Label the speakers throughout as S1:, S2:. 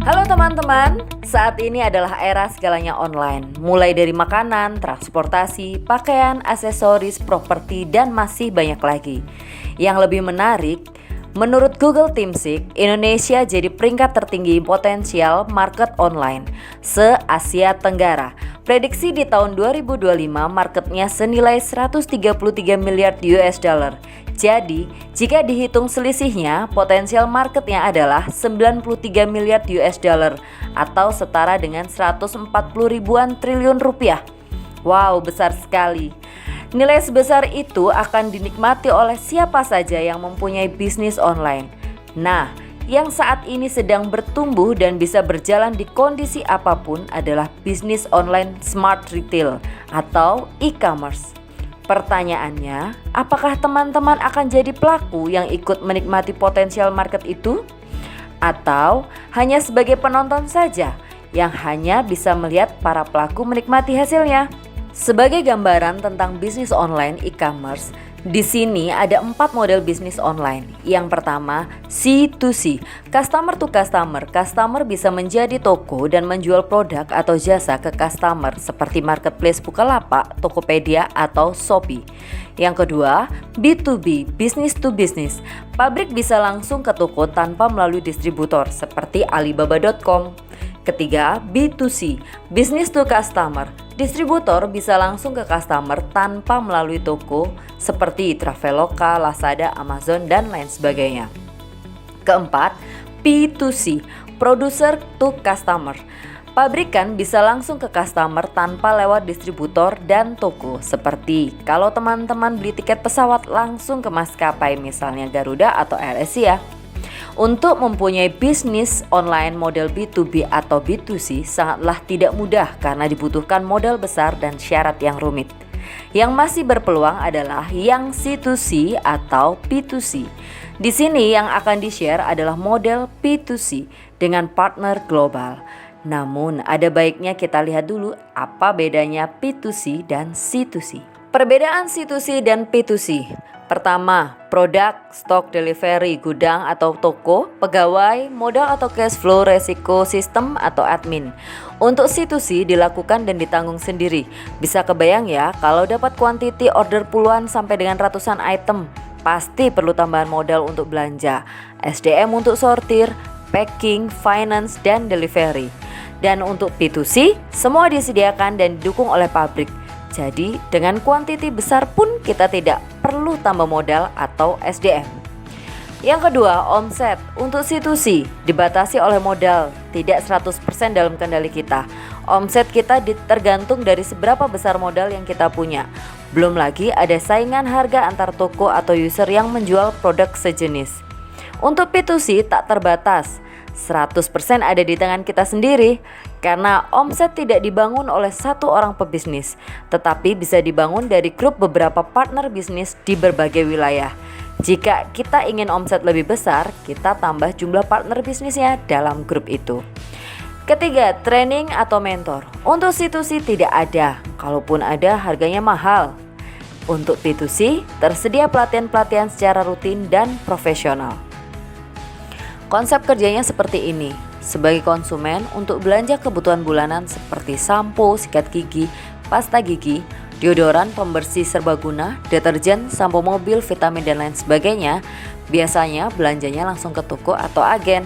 S1: Halo teman-teman, saat ini adalah era segalanya online. Mulai dari makanan, transportasi, pakaian, aksesoris, properti, dan masih banyak lagi. Yang lebih menarik, menurut Google Teamspeak, Indonesia jadi peringkat tertinggi potensial market online se-Asia Tenggara. Prediksi di tahun 2025 marketnya senilai 133 miliar US dollar. Jadi, jika dihitung selisihnya, potensial marketnya adalah 93 miliar US dollar atau setara dengan 140 ribuan triliun rupiah. Wow, besar sekali. Nilai sebesar itu akan dinikmati oleh siapa saja yang mempunyai bisnis online. Nah, yang saat ini sedang bertumbuh dan bisa berjalan di kondisi apapun adalah bisnis online smart retail atau e-commerce. Pertanyaannya, apakah teman-teman akan jadi pelaku yang ikut menikmati potensial market itu? Atau hanya sebagai penonton saja yang hanya bisa melihat para pelaku menikmati hasilnya? Sebagai gambaran tentang bisnis online e-commerce, di sini ada 4 model bisnis online. Yang pertama, C2C, customer to customer. Customer bisa menjadi toko dan menjual produk atau jasa ke customer seperti marketplace Bukalapak, Tokopedia, atau Shopee. Yang kedua, B2B, business to business. Pabrik bisa langsung ke toko tanpa melalui distributor seperti Alibaba.com. Ketiga, B2C, business to customer. Distributor bisa langsung ke customer tanpa melalui toko seperti Traveloka, Lazada, Amazon, dan lain sebagainya. Keempat, P2C, producer to customer. Pabrikan bisa langsung ke customer tanpa lewat distributor dan toko. Seperti kalau teman-teman beli tiket pesawat langsung ke maskapai misalnya Garuda atau AirAsia. Untuk mempunyai bisnis online model B2B atau B2C sangatlah tidak mudah karena dibutuhkan modal besar dan syarat yang rumit. Yang masih berpeluang adalah yang C2C atau P2C. Di sini yang akan di-share adalah model P2C dengan partner global. Namun ada baiknya kita lihat dulu apa bedanya P2C dan C2C. Perbedaan C2C dan P2C. Pertama, produk, stok, delivery, gudang atau toko, pegawai, modal atau cash flow, resiko, sistem atau admin. Untuk C2C dilakukan dan ditanggung sendiri. Bisa kebayang ya kalau dapat quantity order puluhan sampai dengan ratusan item, pasti perlu tambahan modal untuk belanja, SDM untuk sortir, packing, finance, dan delivery. Dan untuk P2C, semua disediakan dan didukung oleh pabrik. Jadi dengan kuantiti besar pun kita tidak perlu tambah modal atau SDM. Yang kedua, omset. Untuk C2C dibatasi oleh modal, tidak 100% dalam kendali kita. Omset kita tergantung dari seberapa besar modal yang kita punya. Belum lagi ada saingan harga antar toko atau user yang menjual produk sejenis. Untuk P2C tak terbatas, 100% ada di tangan kita sendiri. Karena omset tidak dibangun oleh satu orang pebisnis, tetapi bisa dibangun dari grup beberapa partner bisnis di berbagai wilayah. Jika kita ingin omset lebih besar, kita tambah jumlah partner bisnisnya dalam grup itu. Ketiga, training atau mentor. Untuk C2C tidak ada, kalaupun ada harganya mahal. Untuk P2C, tersedia pelatihan-pelatihan secara rutin dan profesional. Konsep kerjanya seperti ini. Sebagai konsumen, untuk belanja kebutuhan bulanan seperti sampo, sikat gigi, pasta gigi, deodoran, pembersih serbaguna, deterjen, sampo mobil, vitamin, dan lain sebagainya, biasanya belanjanya langsung ke toko atau agen.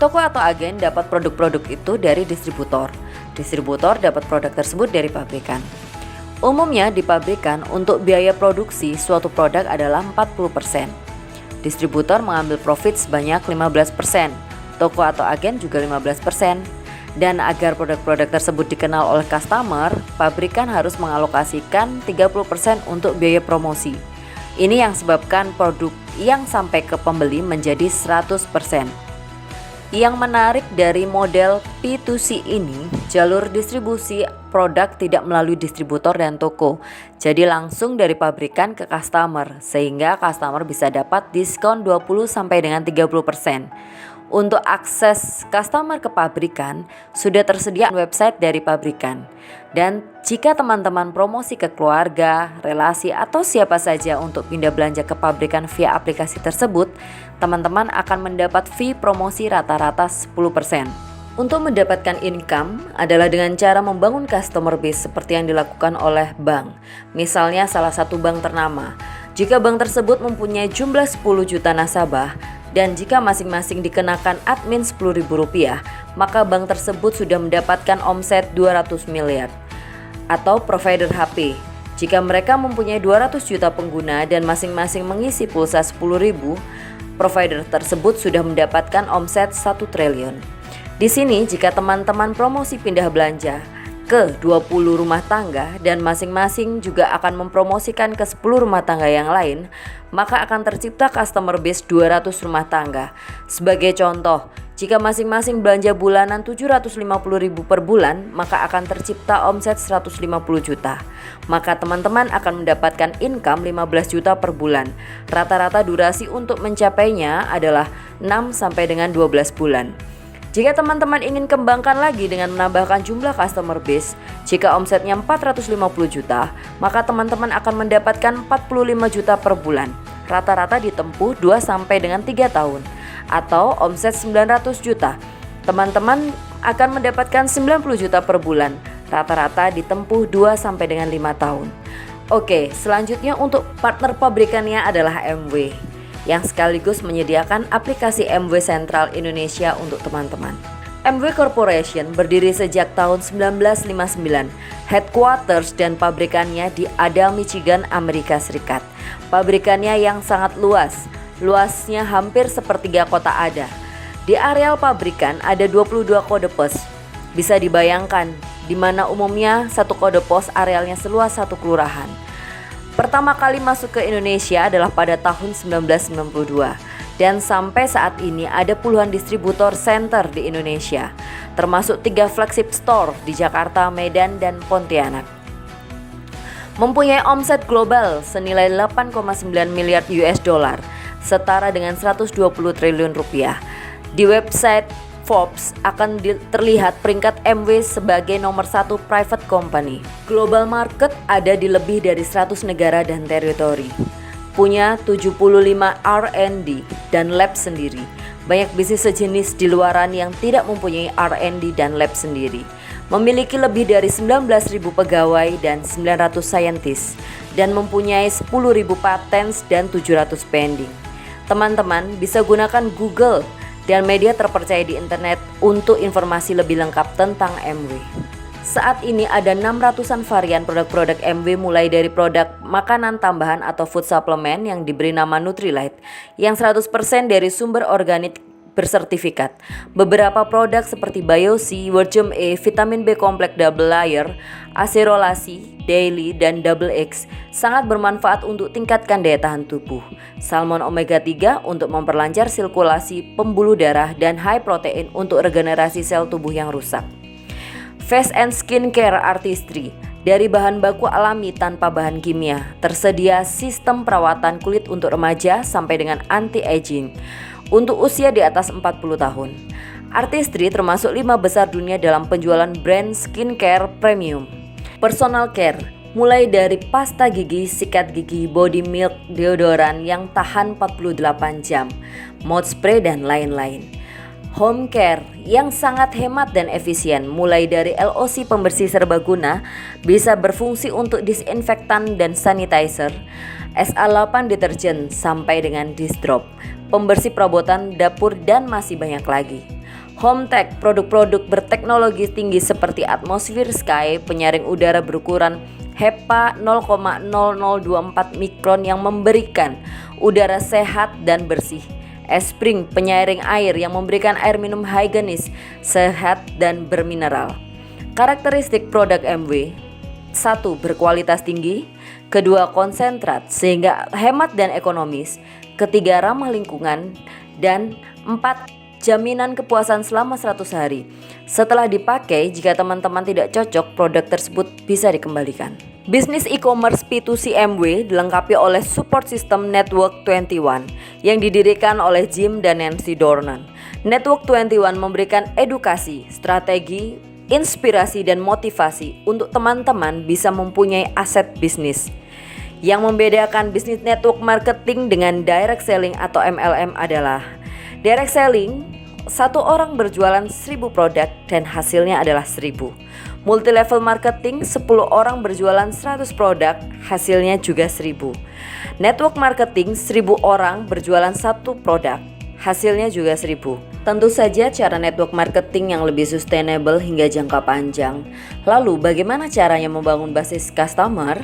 S1: Toko atau agen dapat produk-produk itu dari distributor. Distributor dapat produk tersebut dari pabrikan. Umumnya di pabrikan untuk biaya produksi suatu produk adalah 40%. Distributor mengambil profit sebanyak 15%. Toko atau agen juga 15%. Dan agar produk-produk tersebut dikenal oleh customer, pabrikan harus mengalokasikan 30% untuk biaya promosi. Ini yang sebabkan produk yang sampai ke pembeli menjadi 100%. Yang menarik dari model P2C ini, jalur distribusi produk tidak melalui distributor dan toko. Jadi langsung dari pabrikan ke customer, sehingga customer bisa dapat diskon 20 sampai dengan 30%. Untuk akses customer ke pabrikan, sudah tersedia website dari pabrikan. Dan jika teman-teman promosi ke keluarga, relasi, atau siapa saja untuk pindah belanja ke pabrikan via aplikasi tersebut, teman-teman akan mendapat fee promosi rata-rata 10%. Untuk mendapatkan income adalah dengan cara membangun customer base seperti yang dilakukan oleh bank. Misalnya salah satu bank ternama. Jika bank tersebut mempunyai jumlah 10 juta nasabah dan jika masing-masing dikenakan admin Rp10.000, maka bank tersebut sudah mendapatkan omset 200 miliar. Atau provider HP. Jika mereka mempunyai 200 juta pengguna dan masing-masing mengisi pulsa 10.000, provider tersebut sudah mendapatkan omset 1 triliun. Di sini jika teman-teman promosi pindah belanja ke 20 rumah tangga dan masing-masing juga akan mempromosikan ke 10 rumah tangga yang lain, maka akan tercipta customer base 200 rumah tangga. Sebagai contoh, jika masing-masing belanja bulanan 750.000 per bulan, maka akan tercipta omset 150 juta. Maka teman-teman akan mendapatkan income 15 juta per bulan. Rata-rata durasi untuk mencapainya adalah 6 sampai dengan 12 bulan. Jika teman-teman ingin kembangkan lagi dengan menambahkan jumlah customer base, jika omsetnya 450 juta, maka teman-teman akan mendapatkan 45 juta per bulan. Rata-rata ditempuh 2 sampai dengan 3 tahun atau omset 900 juta. Teman-teman akan mendapatkan 90 juta per bulan. Rata-rata ditempuh 2 sampai dengan 5 tahun. Oke, selanjutnya untuk partner pabrikannya adalah MW, yang sekaligus menyediakan aplikasi MW Sentral Indonesia untuk teman-teman. MW Corporation berdiri sejak tahun 1959. Headquarters dan pabrikannya di Ada, Michigan, Amerika Serikat. Pabrikannya yang sangat luas, luasnya hampir sepertiga kota Ada. Di areal pabrikan ada 22 kode pos. Bisa dibayangkan di mana umumnya satu kode pos arealnya seluas satu kelurahan. Pertama kali masuk ke Indonesia adalah pada tahun 1992 dan sampai saat ini ada puluhan distributor center di Indonesia, termasuk 3 flagship store di Jakarta, Medan, dan Pontianak. Mempunyai omset global senilai 8,9 miliar US dollar, setara dengan 120 triliun rupiah. Di website Forbes akan terlihat peringkat MW sebagai nomor 1 private company. Global market ada di lebih dari 100 negara dan teritori. Punya 75 R&D dan lab sendiri. Banyak bisnis sejenis di luaran yang tidak mempunyai R&D dan lab sendiri. Memiliki lebih dari 19.000 pegawai dan 900 saintis dan mempunyai 10.000 patents dan 700 pending. Teman-teman bisa gunakan Google dan media terpercaya di internet untuk informasi lebih lengkap tentang MW. Saat ini ada 600-an varian produk-produk MW, mulai dari produk makanan tambahan atau food supplement yang diberi nama Nutrilite yang 100% dari sumber organik bersertifikat. Beberapa produk seperti BioC, Wordgem E, vitamin B kompleks double layer, Acerolasi, Daily, dan Double X sangat bermanfaat untuk tingkatkan daya tahan tubuh. Salmon omega 3 untuk memperlancar sirkulasi pembuluh darah dan high protein untuk regenerasi sel tubuh yang rusak. Face and Skin Care Artistry dari bahan baku alami tanpa bahan kimia. Tersedia sistem perawatan kulit untuk remaja sampai dengan anti-aging untuk usia di atas 40 tahun. Artistry termasuk 5 besar dunia dalam penjualan brand skincare premium. Personal care, mulai dari pasta gigi, sikat gigi, body milk, deodoran yang tahan 48 jam, mouth spray, dan lain-lain. Home care yang sangat hemat dan efisien, mulai dari LOC pembersih serbaguna, bisa berfungsi untuk disinfektan dan sanitizer, SA8 deterjen sampai dengan dish drop, pembersih perabotan dapur, dan masih banyak lagi. Home tech, produk-produk berteknologi tinggi seperti Atmosphere Sky, penyaring udara berukuran HEPA 0,0024 mikron yang memberikan udara sehat dan bersih. Espring, penyaring air yang memberikan air minum higienis, sehat, dan bermineral. Karakteristik produk MW: 1. Berkualitas tinggi. 2. Konsentrat sehingga hemat dan ekonomis. 3. Ramah lingkungan. Dan 4. Jaminan kepuasan selama 100 hari. Setelah dipakai, jika teman-teman tidak cocok, produk tersebut bisa dikembalikan. Bisnis e-commerce P2C MW dilengkapi oleh support system Network 21 yang didirikan oleh Jim dan Nancy Dornan. Network 21 memberikan edukasi, strategi, inspirasi, dan motivasi untuk teman-teman bisa mempunyai aset bisnis. Yang membedakan bisnis network marketing dengan direct selling atau MLM adalah direct selling satu orang berjualan 1000 produk dan hasilnya adalah 1000. Multi-level marketing, 10 orang berjualan 100 produk, hasilnya juga 1000. Network marketing, 1000 orang berjualan 1 produk, hasilnya juga 1000. Tentu saja cara network marketing yang lebih sustainable hingga jangka panjang. Lalu bagaimana caranya membangun basis customer?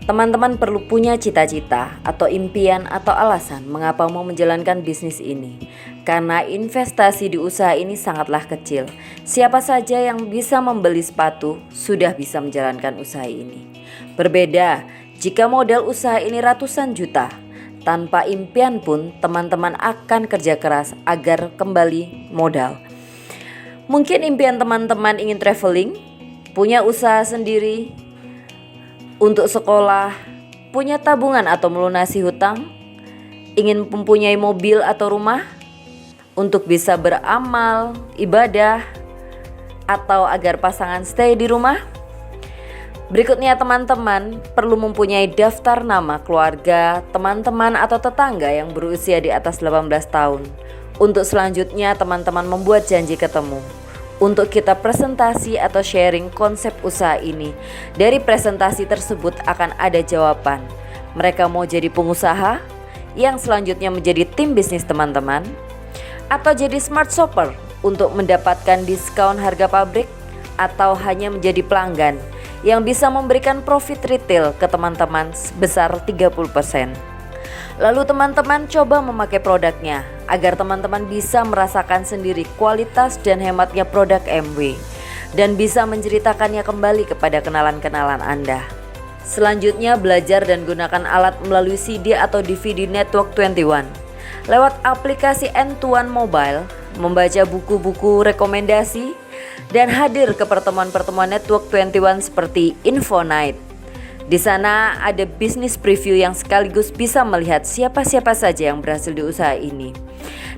S1: Teman-teman perlu punya cita-cita atau impian atau alasan mengapa mau menjalankan bisnis ini. Karena investasi di usaha ini sangatlah kecil. Siapa saja yang bisa membeli sepatu sudah bisa menjalankan usaha ini. Berbeda jika modal usaha ini ratusan juta. Tanpa impian pun teman-teman akan kerja keras agar kembali modal. Mungkin impian teman-teman ingin traveling, punya usaha sendiri, untuk sekolah, punya tabungan atau melunasi hutang, ingin mempunyai mobil atau rumah, untuk bisa beramal, ibadah, atau agar pasangan stay di rumah. Berikutnya teman-teman perlu mempunyai daftar nama keluarga, teman-teman atau tetangga yang berusia di atas 18 tahun. Untuk selanjutnya teman-teman membuat janji ketemu. Untuk kita presentasi atau sharing konsep usaha ini. Dari presentasi tersebut akan ada jawaban. Mereka mau jadi pengusaha, yang selanjutnya menjadi tim bisnis teman-teman, atau jadi smart shopper untuk mendapatkan diskon harga pabrik, atau hanya menjadi pelanggan yang bisa memberikan profit retail ke teman-teman sebesar 30%. Lalu teman-teman coba memakai produknya agar teman-teman bisa merasakan sendiri kualitas dan hematnya produk MW dan bisa menceritakannya kembali kepada kenalan-kenalan Anda. Selanjutnya belajar dan gunakan alat melalui CD atau DVD Network 21 lewat aplikasi N2 Mobile, membaca buku-buku rekomendasi dan hadir ke pertemuan-pertemuan Network 21 seperti Info Night. Di sana ada bisnis preview yang sekaligus bisa melihat siapa-siapa saja yang berhasil di usaha ini.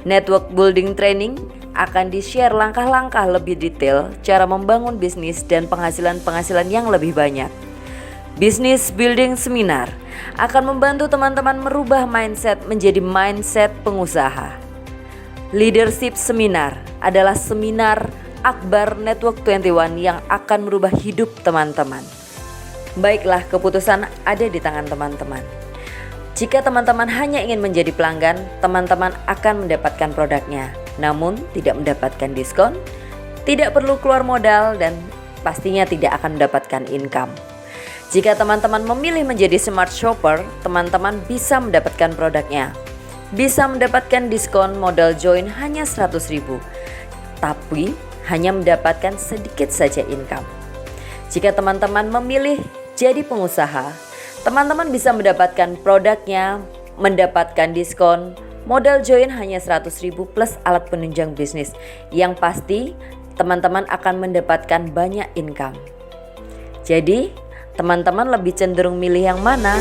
S1: Network building training akan di-share langkah-langkah lebih detail cara membangun bisnis dan penghasilan yang lebih banyak. Business building seminar akan membantu teman-teman merubah mindset menjadi mindset pengusaha. Leadership seminar adalah seminar akbar Network 21 yang akan merubah hidup teman-teman. Baiklah, keputusan ada di tangan teman-teman. Jika teman-teman hanya ingin menjadi pelanggan, teman-teman akan mendapatkan produknya, namun tidak mendapatkan diskon, tidak perlu keluar modal, dan pastinya tidak akan mendapatkan income. Jika teman-teman memilih menjadi smart shopper, teman-teman bisa mendapatkan produknya, bisa mendapatkan diskon modal join hanya 100.000, tapi hanya mendapatkan sedikit saja income. Jika teman-teman memilih jadi pengusaha, teman-teman bisa mendapatkan produknya, mendapatkan diskon, modal join hanya 100.000 plus alat penunjang bisnis. Yang pasti teman-teman akan mendapatkan banyak income. Jadi teman-teman lebih cenderung milih yang mana?